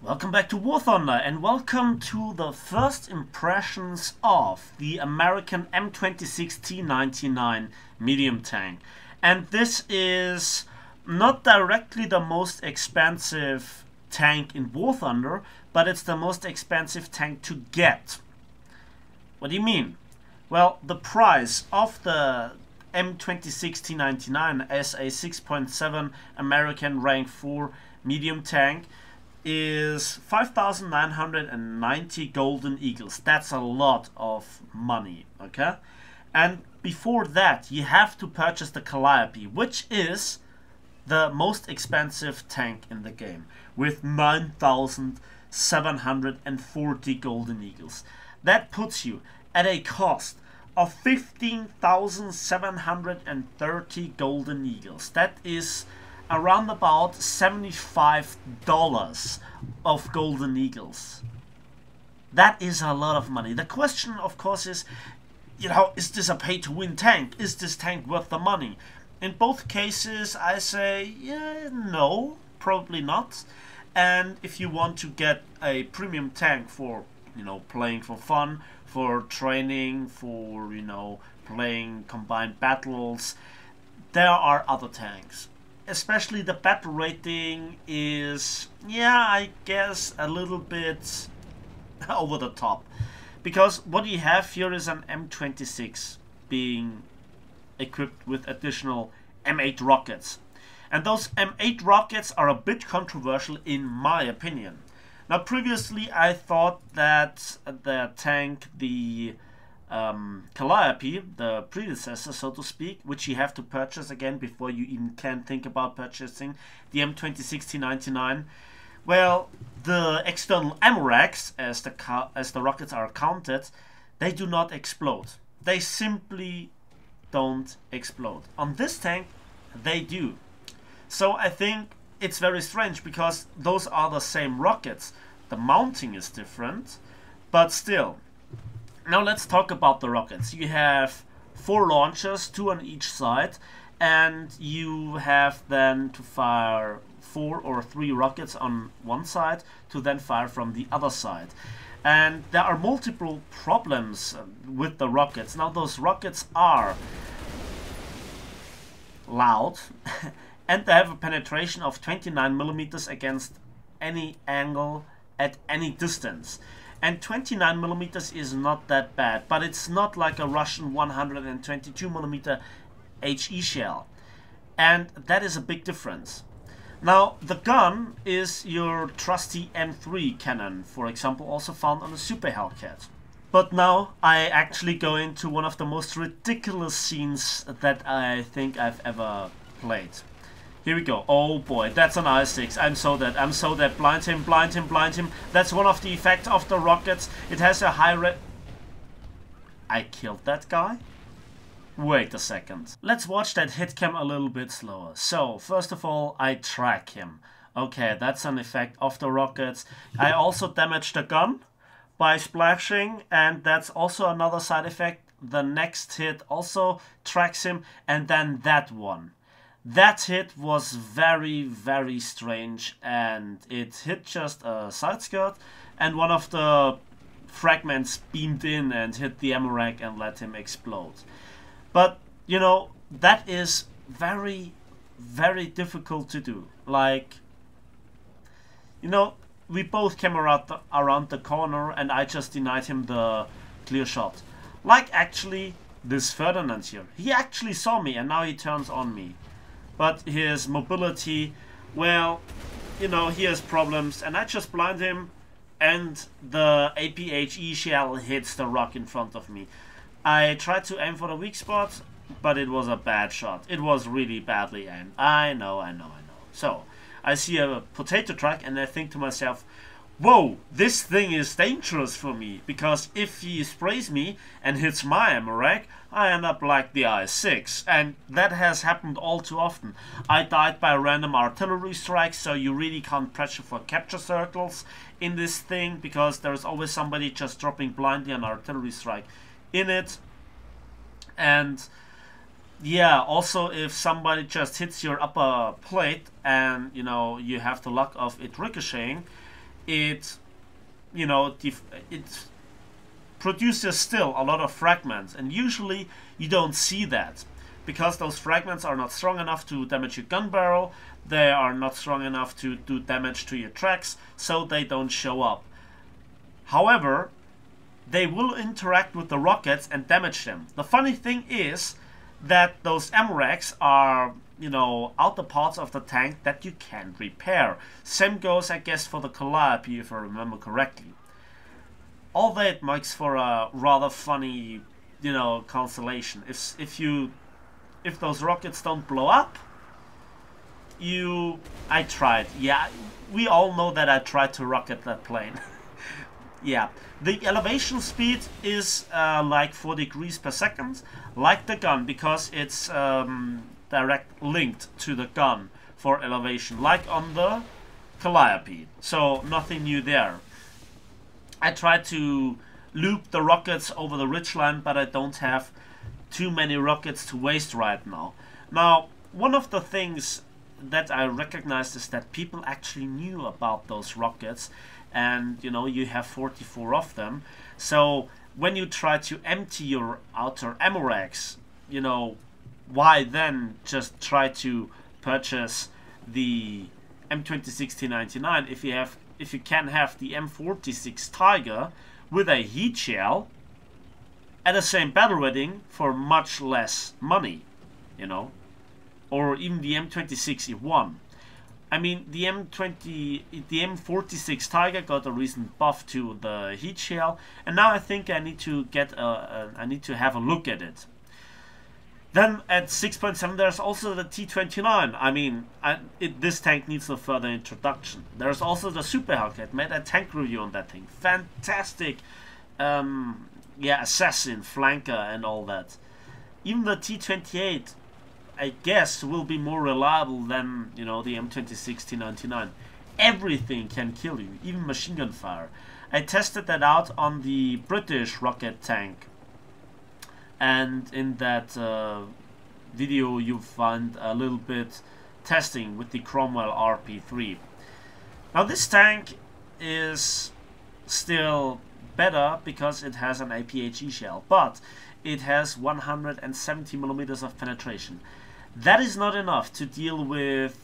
Welcome back to War Thunder and welcome to the first impressions of the American M26 T99 medium tank. And this is not directly the most expensive tank in War Thunder, but it's the most expensive tank to get. What do you mean? Well, the price of the M26 T99 as a 6.7 American rank 4 medium tank is 5,990 golden eagles. That's a lot of money, okay? And before that, you have to purchase the Calliope, which is the most expensive tank in the game, with 9,740 golden eagles. That puts you at a cost of 15,730 golden eagles. That is around about $75 of golden eagles. That is a lot of money. The question, of course, is, is this a pay-to-win tank? Is this tank worth the money? In both cases, I say, yeah, no, probably not. And if you want to get a premium tank for, playing for fun, for training, for, playing combined battles, there are other tanks. Especially the battle rating is, I guess a little bit over the top. Because what you have here is an M26 being equipped with additional M8 rockets. And those M8 rockets are a bit controversial in my opinion. Now previously I thought that the tank, the Calliope, the predecessor, so to speak, which you have to purchase again before you even can think about purchasing the M26 T99. Well, the external ammo racks, as the rockets are counted, they do not explode. They simply don't explode. On this tank, they do. So I think it's very strange because those are the same rockets. The mounting is different, but still. Now let's talk about the rockets. You have 4 launchers, 2 on each side, and you have then to fire 4 or 3 rockets on one side to then fire from the other side. And there are multiple problems with the rockets. Now those rockets are loud and they have a penetration of 29 millimeters against any angle at any distance. And 29 millimeters is not that bad, but it's not like a Russian 122 millimeter HE shell. And that is a big difference. Now, the gun is your trusty M3 cannon, for example, also found on the Super Hellcat. But now I actually go into one of the most ridiculous scenes that I think I've ever played. Here we go. Oh boy, that's an I6. I'm so dead. I'm so dead. Blind him, blind him, blind him. That's one of the effects of the rockets. It has a high rate. I killed that guy? Wait a second. Let's watch that hit cam a little bit slower. So, first of all, I track him. Okay, that's an effect of the rockets. I also damaged the gun by splashing, and that's also another side effect. The next hit also tracks him, and then that one. That hit was very, very strange, and it hit just a side skirt, and one of the fragments beamed in and hit the ammo rack and let him explode. But, that is very, very difficult to do. Like, we both came around the corner and I just denied him the clear shot. Like, actually, this Ferdinand here. He actually saw me and now he turns on me. But his mobility, well, he has problems, and I just blind him, and the APHE shell hits the rock in front of me. I tried to aim for the weak spot, but it was a bad shot. It was really badly aimed. I know. So, I see a potato truck, and I think to myself, whoa, this thing is dangerous for me, because if he sprays me and hits my ammo rack, I end up like the I6, and that has happened all too often. I died by random artillery strikes, so you really can't pressure for capture circles in this thing, because there's always somebody just dropping blindly an artillery strike in it. And yeah, also if somebody just hits your upper plate and you have the luck of it ricocheting, it, you know, it produces still a lot of fragments, and usually you don't see that because those fragments are not strong enough to damage your gun barrel, they are not strong enough to do damage to your tracks, so they don't show up. However, they will interact with the rockets and damage them. The funny thing is that those ammo racks are, you know, outer parts of the tank that you can repair. Same goes, I guess, for the Calliope, if I remember correctly. All that makes for a rather funny, you know, constellation. If those rockets don't blow up, I tried. Yeah, we all know that I tried to rocket that plane. Yeah, the elevation speed is like 4 degrees per second, like the gun, because it's direct linked to the gun for elevation, like on the Calliope. So nothing new there. I tried to loop the rockets over the ridgeline, but I don't have too many rockets to waste right now. Now, one of the things that I recognized is that people actually knew about those rockets, and you know, you have 44 of them. So when you try to empty your outer ammo racks, you know, why then just try to purchase the M26 T99 if you can have the M26 Tiger with a heat shell at the same battle rating for much less money, you know, or even the M26 E1. I mean, the M46 Tiger got a recent buff to the heat shell, and now I think I need to I need to have a look at it. Then at 6.7 there's also the T99. I mean, this tank needs no further introduction. There's also the Super Hellcat. Made a tank review on that thing. Fantastic, yeah, assassin, flanker, and all that. Even the T28, I guess, will be more reliable than, you know, the M26 T99. Everything can kill you, even machine gun fire. I tested that out on the British rocket tank, and in that video you find a little bit testing with the Cromwell RP3. Now this tank is still better because it has an APHE shell, but it has 170 millimeters of penetration. That is not enough to deal with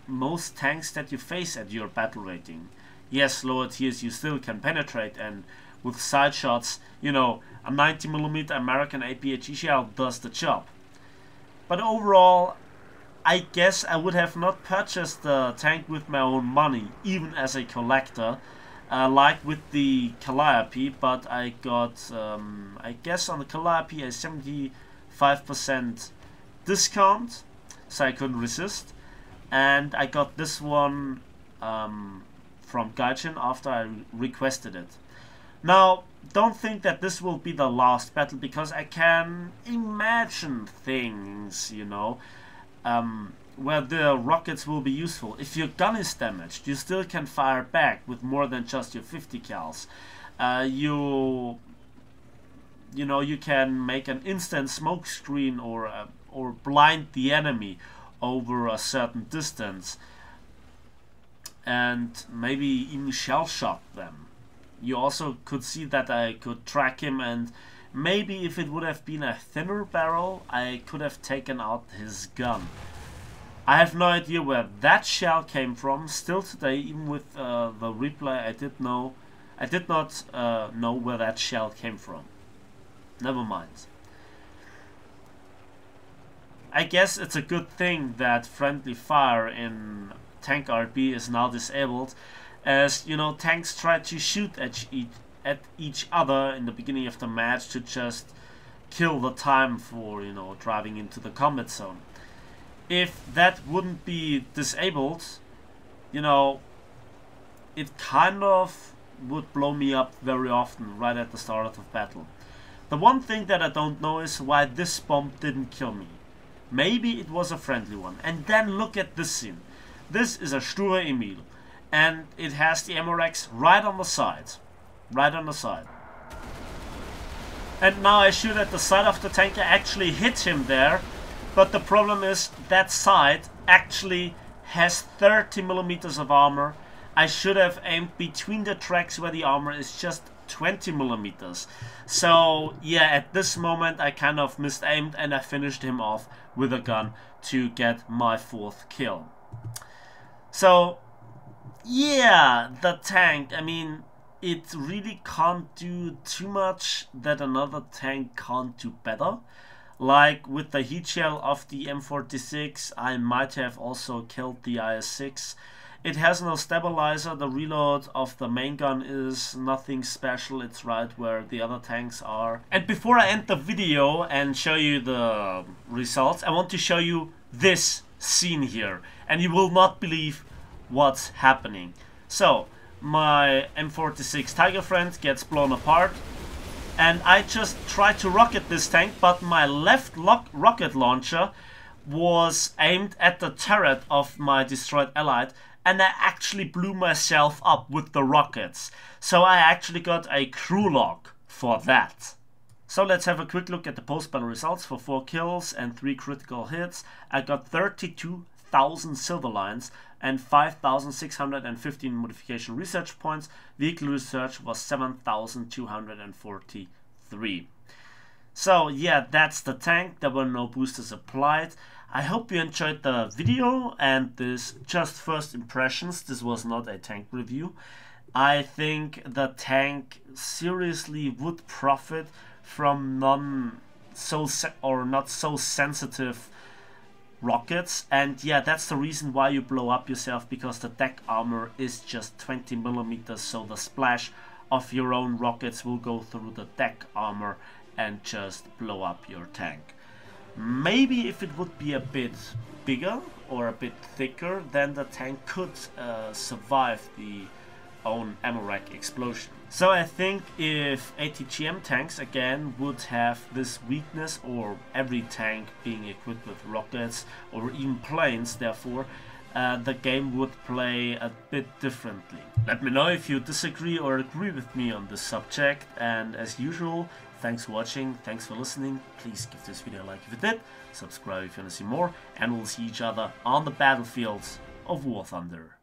most tanks that you face at your battle rating. Yes, lower tiers you still can penetrate, and with side shots, you know, a 90mm American APHE shell does the job. But overall, I guess I would have not purchased the tank with my own money, even as a collector, like with the Calliope, but I got, I guess on the Calliope, a 75% discount, so I couldn't resist. And I got this one from Gaijin after I requested it. Now, don't think that this will be the last battle, because I can imagine things, you know, where the rockets will be useful. If your gun is damaged, you still can fire back with more than just your 50 cals. You know, you can make an instant smoke screen or blind the enemy over a certain distance, and maybe even shell shock them. You also could see that I could track him, and maybe if it would have been a thinner barrel, I could have taken out his gun. I have no idea where that shell came from. Still today, even with the replay, I did not know where that shell came from. Never mind. I guess it's a good thing that friendly fire in Tank RP is now disabled, as, you know, tanks try to shoot at each other in the beginning of the match to just kill the time for, you know, driving into the combat zone. If that wouldn't be disabled, you know, it kind of would blow me up very often right at the start of the battle. The one thing that I don't know is why this bomb didn't kill me. Maybe it was a friendly one. And then look at this scene. This is a Sture Emil, and it has the ammo racks right on the side. Right on the side. And now I shoot at the side of the tank. I actually hit him there, but the problem is that side actually has 30 millimeters of armor, I should have aimed between the tracks where the armor is just 20 millimeters. So yeah, at this moment I kind of misaimed and I finished him off with a gun to get my 4th kill. So yeah, the tank, I mean, it really can't do too much that another tank can't do better. Like with the heat shell of the M26, I might have also killed the IS-6. It has no stabilizer, the reload of the main gun is nothing special, it's right where the other tanks are. And before I end the video and show you the results, I want to show you this scene here. And you will not believe what's happening. So, my M46 Tiger friend gets blown apart. And I just tried to rocket this tank, but my left rocket launcher was aimed at the turret of my destroyed allied, and I actually blew myself up with the rockets. So I actually got a crew log for that. So let's have a quick look at the post-battle results. For 4 kills and 3 critical hits, I got 32,000 silver lines and 5,615 modification research points. Vehicle research was 7,243. So yeah, that's the tank. There were no boosters applied. I hope you enjoyed the video and this just first impressions. This was not a tank review. I think the tank seriously would profit from not so sensitive rockets, and yeah, that's the reason why you blow up yourself, because the deck armor is just 20 millimeters, so the splash of your own rockets will go through the deck armor and just blow up your tank. Maybe if it would be a bit bigger or a bit thicker, then the tank could survive the own ammo rack explosion. So I think if ATGM tanks again would have this weakness, or every tank being equipped with rockets or even planes, therefore the game would play a bit differently. Let me know if you disagree or agree with me on this subject, and as usual, thanks for watching, thanks for listening. Please give this video a like if you did, subscribe if you want to see more, and we'll see each other on the battlefields of War Thunder.